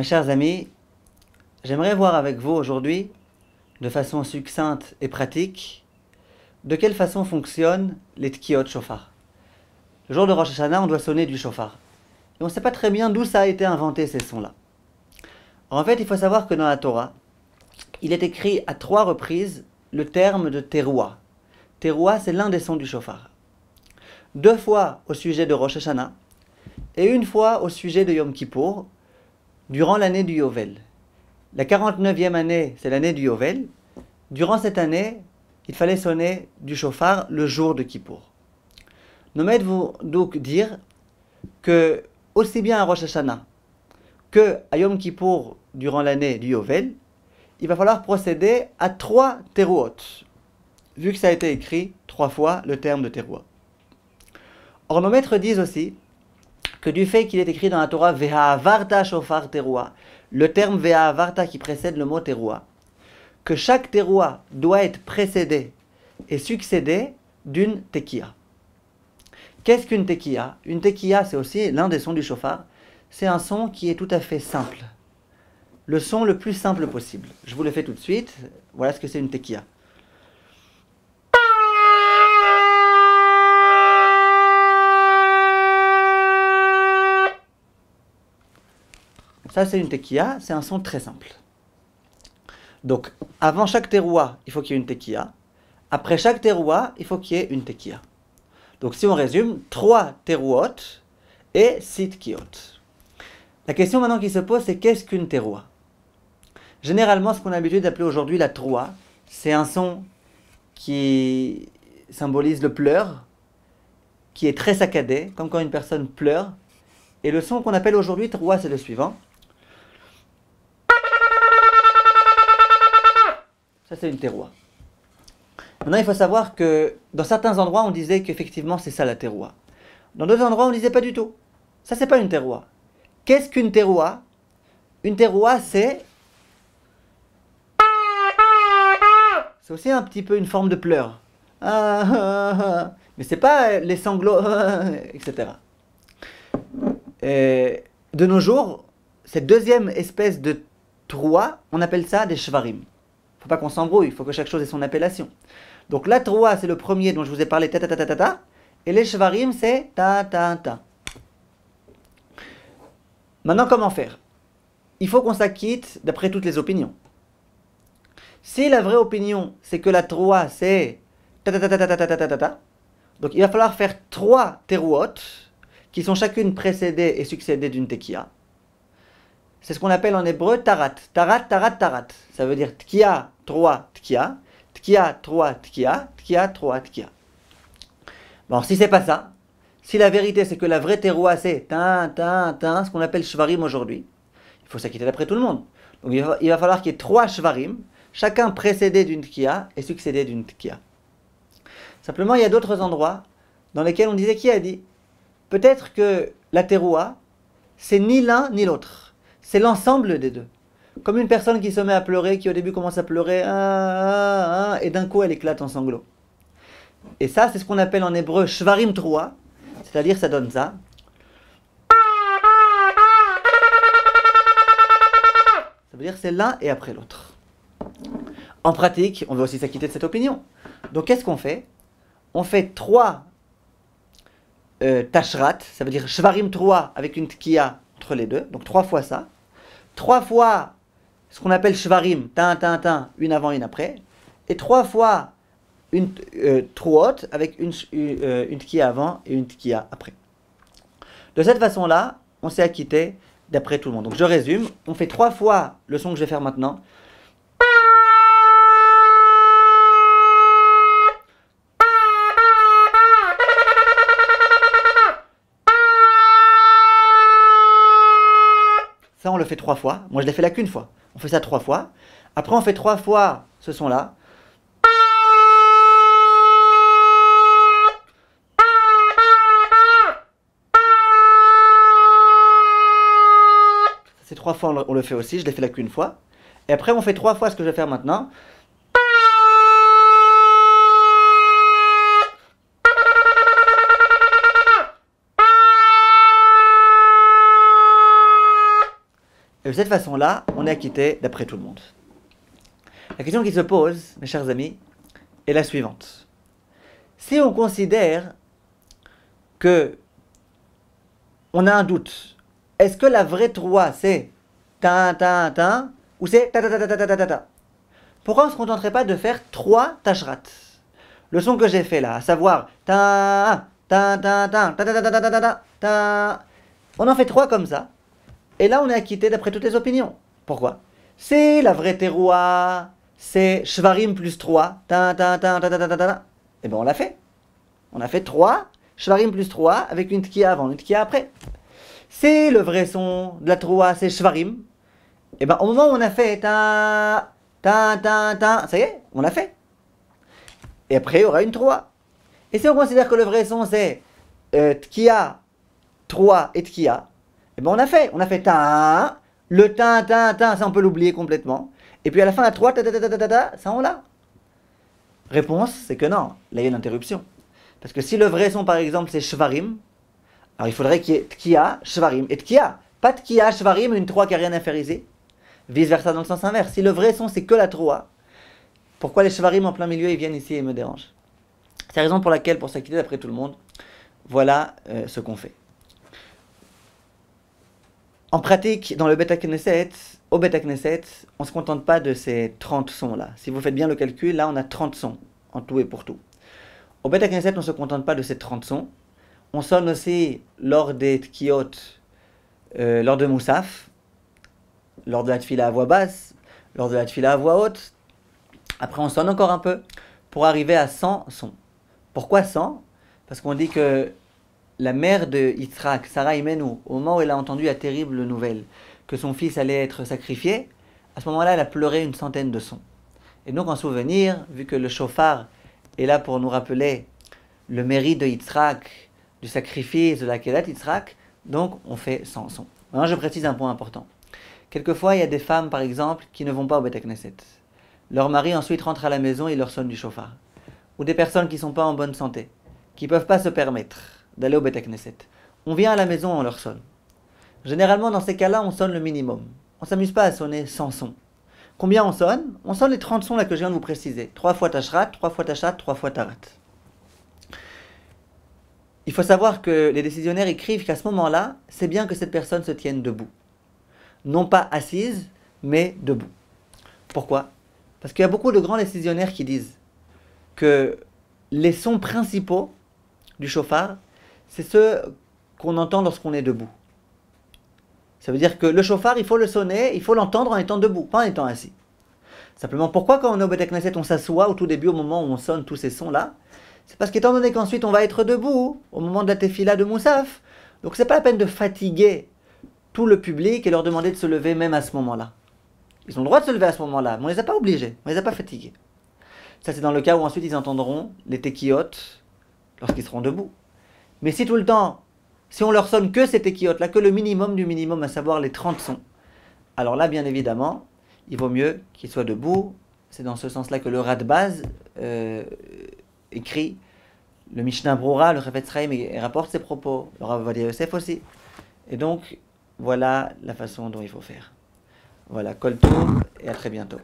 mes chers amis, j'aimerais voir avec vous aujourd'hui, de façon succincte et pratique, de quelle façon fonctionnent les tkiyot shofar. Le jour de Rosh Hashanah, on doit sonner du shofar. Et on ne sait pas très bien d'où ça a été inventé, ces sons-là. En fait, il faut savoir que dans la Torah, il est écrit à 3 reprises le terme de terouah. Terouah, c'est l'un des sons du shofar. 2 fois au sujet de Rosh Hashanah et 1 fois au sujet de Yom Kippour, durant l'année du Yovel. La 49e année, c'est l'année du Yovel. Durant cette année, il fallait sonner du shofar le jour de Kippour. Nos maîtres vont donc dire que, aussi bien à Rosh Hashanah que à Yom Kippour durant l'année du Yovel, il va falloir procéder à 3 terouot, vu que ça a été écrit 3 fois le terme de terouah. Or, nos maîtres disent aussi que du fait qu'il est écrit dans la Torah Ve'ha'avarta shofar terouah, le terme Ve'ha'avarta qui précède le mot terouah, que chaque terouah doit être précédé et succédé d'une tekiya. Qu'est-ce qu'une tekiya? Une tekiya, c'est aussi l'un des sons du shofar. C'est un son qui est tout à fait simple. Le son le plus simple possible. Je vous le fais tout de suite. Voilà ce que c'est une tekiya. Ça, c'est une tekiya, c'est un son très simple. Donc, avant chaque terouah, il faut qu'il y ait une tekiya. Après chaque terouah, il faut qu'il y ait une tekiya. Donc, si on résume, 3 terouot et 6 tkiyot. La question maintenant qui se pose, c'est qu'est-ce qu'une terouah? Généralement, ce qu'on a l'habitude d'appeler aujourd'hui la trouah, c'est un son qui symbolise le pleur, qui est très saccadé, comme quand une personne pleure. Et le son qu'on appelle aujourd'hui trouah, c'est le suivant. Ça, c'est une terouah. Maintenant, il faut savoir que dans certains endroits, on disait qu'effectivement, c'est ça la terouah. Dans d'autres endroits, on disait pas du tout. Ça, c'est pas une terouah. Qu'est-ce qu'une terouah? Une terouah, c'est aussi un petit peu une forme de pleur. Mais c'est pas les sanglots, etc. Et de nos jours, cette deuxième espèce de trouah, on appelle ça des shvarim. Faut pas qu'on s'embrouille, il faut que chaque chose ait son appellation. Donc la trouah, c'est le premier dont je vous ai parlé, ta ta ta ta ta ta, et les shvarim, c'est ta ta ta. Maintenant, comment faire? Il faut qu'on s'acquitte d'après toutes les opinions. Si la vraie opinion, c'est que la trouah, c'est ta ta ta ta ta ta ta ta ta ta, donc il va falloir faire 3 terouot, qui sont chacune précédées et succédées d'une tekiya. C'est ce qu'on appelle en hébreu tarat. Tarat, tarat, tarat. Ça veut dire tkiya, 3, tkiya. Tkiya, 3, tkiya. Tkiya, 3, tkiya. Bon, si c'est pas ça, si la vérité c'est que la vraie terouah c'est ce qu'on appelle shvarim aujourd'hui, il faut s'acquitter d'après tout le monde. Donc il va falloir qu'il y ait 3 shvarim, chacun précédé d'une tkiya et succédé d'une tkiya. Simplement, il y a d'autres endroits dans lesquels on disait qui a dit. Peut-être que la terouah, c'est ni l'un ni l'autre. C'est l'ensemble des deux. Comme une personne qui se met à pleurer, qui au début commence à pleurer, et d'un coup elle éclate en sanglots. Et ça, c'est ce qu'on appelle en hébreu shvarim trouah, c'est-à-dire ça donne ça. Ça veut dire c'est l'un et après l'autre. En pratique, on veut aussi s'acquitter de cette opinion. Donc qu'est-ce qu'on fait? On fait 3 tashrat, ça veut dire shvarim trouah avec une tkiya entre les deux, donc 3 fois ça. 3 fois ce qu'on appelle shvarim, une avant, une après. Et 3 fois une trouot avec une tkiya avant et une tkiya après. De cette façon-là, on s'est acquitté d'après tout le monde. Donc je résume, on fait 3 fois le son que je vais faire maintenant. Ça, on le fait 3 fois. Moi, je l'ai fait là qu'une fois. On fait ça 3 fois. Après, on fait 3 fois ce son-là. Ces 3 fois, on le fait aussi. Je l'ai fait là qu'une fois. Et après, on fait 3 fois ce que je vais faire maintenant. de cette façon-là, on est acquitté d'après tout le monde. La question qui se pose, mes chers amis, est la suivante. Si on considère que on a un doute, est-ce que la vraie troua c'est ta ta ta ou c'est ta ta ta ta ta ta ta ta? Pourquoi on ne se contenterait pas de faire 3 tashrat? Le son que j'ai fait là, à savoir ta ta ta ta ta ta ta ta ta ta ta, on en fait 3 comme ça, et là on est acquitté d'après toutes les opinions. Pourquoi? C'est la vraie teroua, c'est shvarim plus 3, ta ta ta ta ta ta ta ta. Et bien on l'a fait. On a fait 3 shvarim plus 3 avec une tkia avant, une tkia après. C'est le vrai son de la troua, c'est shvarim. Et bien au moment où on a fait ta ta ta ta, ça y est, on l'a fait. Et après il y aura une troua. Et si on considère que le vrai son c'est tkia, 3 et tkia, et ben on a fait ta, le ta ta ta, ça on peut l'oublier complètement. Et puis à la fin la 3 ta ta ta ta ta ta, ça on l'a. Réponse, c'est que non, là il y a une interruption. Parce que si le vrai son par exemple c'est shvarim, alors il faudrait qu'il y ait tkia, shvarim et tkia. Pas tkia, shvarim, une 3 qui n'a rien à faire ici. Vice versa dans le sens inverse. Si le vrai son c'est que la 3, pourquoi les shvarim en plein milieu ils viennent ici et me dérangent? C'est la raison pour laquelle, pour s'acquitter d'après tout le monde, voilà ce qu'on fait. En pratique, dans le Beth Knesset, au Beth Knesset, on ne se contente pas de ces 30 sons là. Si vous faites bien le calcul, là on a 30 sons, en tout et pour tout. Au Beth Knesset, on ne se contente pas de ces 30 sons. On sonne aussi lors des Tkiyot, lors de Moussaf, lors de la Tfila à voix basse, lors de la Tfila à voix haute. Après on sonne encore un peu pour arriver à 100 sons. Pourquoi 100? Parce qu'on dit que la mère de Yitzhak, Sarah Imenu, au moment où elle a entendu la terrible nouvelle que son fils allait être sacrifié, à ce moment-là, elle a pleuré une centaine de sons. Et donc, en souvenir, vu que le shofar est là pour nous rappeler le mérite de Yitzhak, du sacrifice de la Kedat Yitzhak, donc on fait 100 sons. Maintenant, je précise un point important. Quelquefois, il y a des femmes, par exemple, qui ne vont pas au Beth Knesset. Leur mari ensuite rentre à la maison et leur sonne du shofar. Ou des personnes qui ne sont pas en bonne santé, qui ne peuvent pas se permettre d'aller au Beth Knesset. On vient à la maison, on leur sonne. Généralement, dans ces cas-là, on sonne le minimum. On ne s'amuse pas à sonner 100 sons. Combien on sonne? On sonne les 30 sons là que je viens de vous préciser. 3 fois tashrat, 3 fois tachat, 3 fois tarat. Il faut savoir que les décisionnaires écrivent qu'à ce moment-là, c'est bien que cette personne se tienne debout. Non pas assise, mais debout. Pourquoi? Parce qu'il y a beaucoup de grands décisionnaires qui disent que les sons principaux du shofar, c'est ceux qu'on entend lorsqu'on est debout. Ça veut dire que le shofar, il faut le sonner, il faut l'entendre en étant debout, pas en étant assis. Simplement, pourquoi quand on est au Beth Knesset, on s'assoit au tout début, au moment où on sonne tous ces sons-là? C'est parce qu'étant donné qu'ensuite on va être debout, au moment de la tefila de Moussaf, donc c'est pas la peine de fatiguer tout le public et leur demander de se lever même à ce moment-là. Ils ont le droit de se lever à ce moment-là, mais on les a pas obligés, on les a pas fatigués. Ça c'est dans le cas où ensuite ils entendront les tekiyot lorsqu'ils seront debout. Mais si tout le temps, si on leur sonne que ces tekiyot là, que le minimum du minimum, à savoir les 30 sons, alors là bien évidemment, il vaut mieux qu'ils soient debout. C'est dans ce sens-là que le Radbaz écrit, le Mishnah Brura, le Chafetz Chaim rapporte ses propos, le Rav Ovadia Yosef aussi. Et donc, voilà la façon dont il faut faire. Voilà, Kol Tov et à très bientôt.